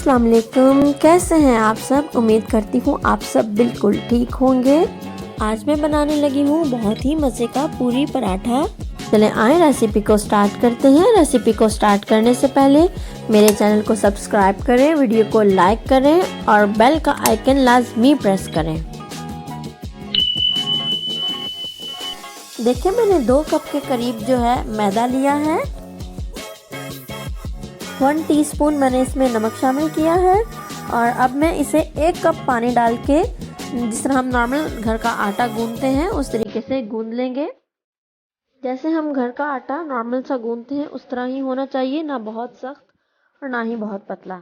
अस्सलाम वालेकुम, कैसे हैं आप सब। उम्मीद करती हूँ आप सब बिल्कुल ठीक होंगे। आज मैं बनाने लगी हूँ बहुत ही मज़े का पूरी पराठा। चलें आए रेसिपी को स्टार्ट करते हैं। रेसिपी को स्टार्ट करने से पहले मेरे चैनल को सब्सक्राइब करें, वीडियो को लाइक करें और बेल का आइकन लाजमी प्रेस करें। देखिए मैंने 2 कप के करीब जो है मैदा लिया है। 1 टीस्पून मैंने इसमें नमक शामिल किया है और अब मैं इसे 1 कप पानी डाल के जिस तरह हम नॉर्मल घर का आटा गूंदते हैं उस तरीके से गूंद लेंगे। जैसे हम घर का आटा नॉर्मल सा गूंदते हैं उस तरह ही होना चाहिए, ना बहुत सख्त और ना ही बहुत पतला।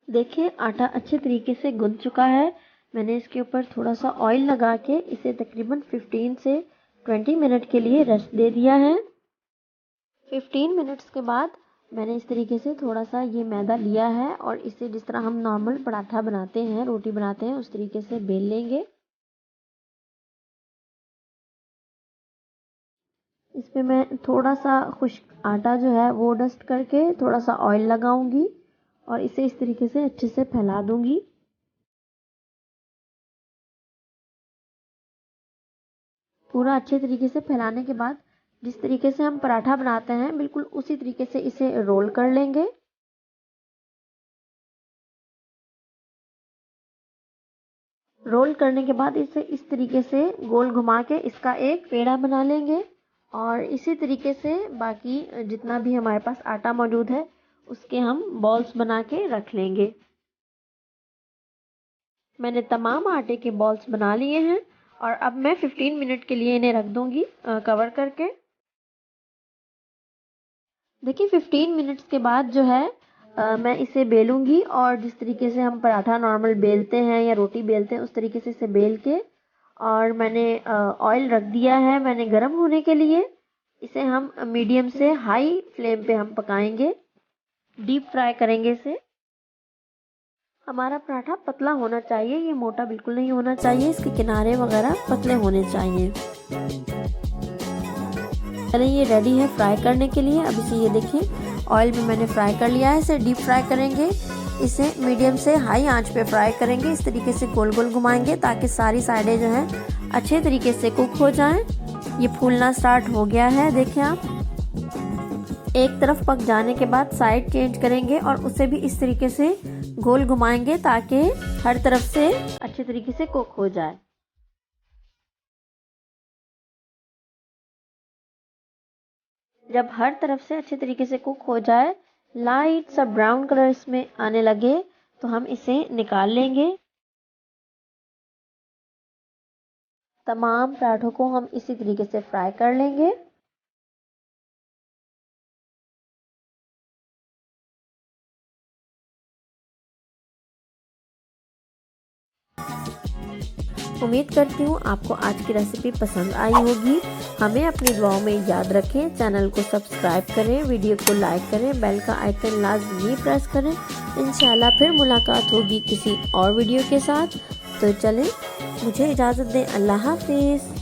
देखिए आटा अच्छे तरीके से गूंद चुका है। मैंने इसके ऊपर थोड़ा सा ऑयल लगा के इसे तकरीबन 15 से 20 मिनट के लिए रेस्ट दे दिया है। 15 मिनट्स के बाद मैंने इस तरीके से थोड़ा सा ये मैदा लिया है और इसे जिस तरह हम नॉर्मल पराठा बनाते हैं, रोटी बनाते हैं, उस तरीके से बेल लेंगे। इस पे मैं थोड़ा सा खुश्क आटा जो है वो डस्ट करके थोड़ा सा ऑयल लगाऊंगी और इसे इस तरीके से अच्छे से फैला दूंगी। पूरा अच्छे तरीके से फैलाने के बाद जिस तरीके से हम पराठा बनाते हैं बिल्कुल उसी तरीके से इसे रोल कर लेंगे। रोल करने के बाद इसे इस तरीके से गोल घुमा के इसका एक पेड़ा बना लेंगे और इसी तरीके से बाकी जितना भी हमारे पास आटा मौजूद है उसके हम बॉल्स बना के रख लेंगे। मैंने तमाम आटे के बॉल्स बना लिए हैं और अब मैं 15 मिनट के लिए इन्हें रख दूंगी कवर करके। देखिए 15 मिनट्स के बाद जो है मैं इसे बेलूंगी और जिस तरीके से हम पराठा नॉर्मल बेलते हैं या रोटी बेलते हैं उस तरीके से इसे बेल के और मैंने ऑयल रख दिया है मैंने गरम होने के लिए। इसे हम मीडियम से हाई फ्लेम पे हम पकाएंगे, डीप फ्राई करेंगे इसे। हमारा पराठा पतला होना चाहिए, ये मोटा बिल्कुल नहीं होना चाहिए, इसके किनारे वगैरह पतले होने चाहिए। चलिए ये रेडी है फ्राई करने के लिए। अब इसे ये देखिए ऑयल में मैंने फ्राई कर लिया है। इसे डीप फ्राई करेंगे, इसे मीडियम से हाई आंच पे फ्राई करेंगे। इस तरीके से गोल गोल घुमाएंगे ताकि सारी साइडें जो हैं अच्छे तरीके से कुक हो जाएं। ये फूलना स्टार्ट हो गया है, देखिए आप। एक तरफ पक जाने के बाद साइड चेंज करेंगे और उसे भी इस तरीके से गोल घुमाएंगे ताकि हर तरफ से अच्छे तरीके से कुक हो जाए। जब हर तरफ से अच्छे तरीके से कुक हो जाए, लाइट सा ब्राउन कलर इसमें आने लगे तो हम इसे निकाल लेंगे। तमाम पराठों को हम इसी तरीके से फ्राई कर लेंगे। उम्मीद करती हूँ आपको आज की रेसिपी पसंद आई होगी। हमें अपनी दुआओं में याद रखें, चैनल को सब्सक्राइब करें, वीडियो को लाइक करें, बेल का आइकन लाजमी प्रेस करें। इंशाल्लाह फिर मुलाकात होगी किसी और वीडियो के साथ। तो चलें मुझे इजाज़त दें। अल्लाह हाफिज़।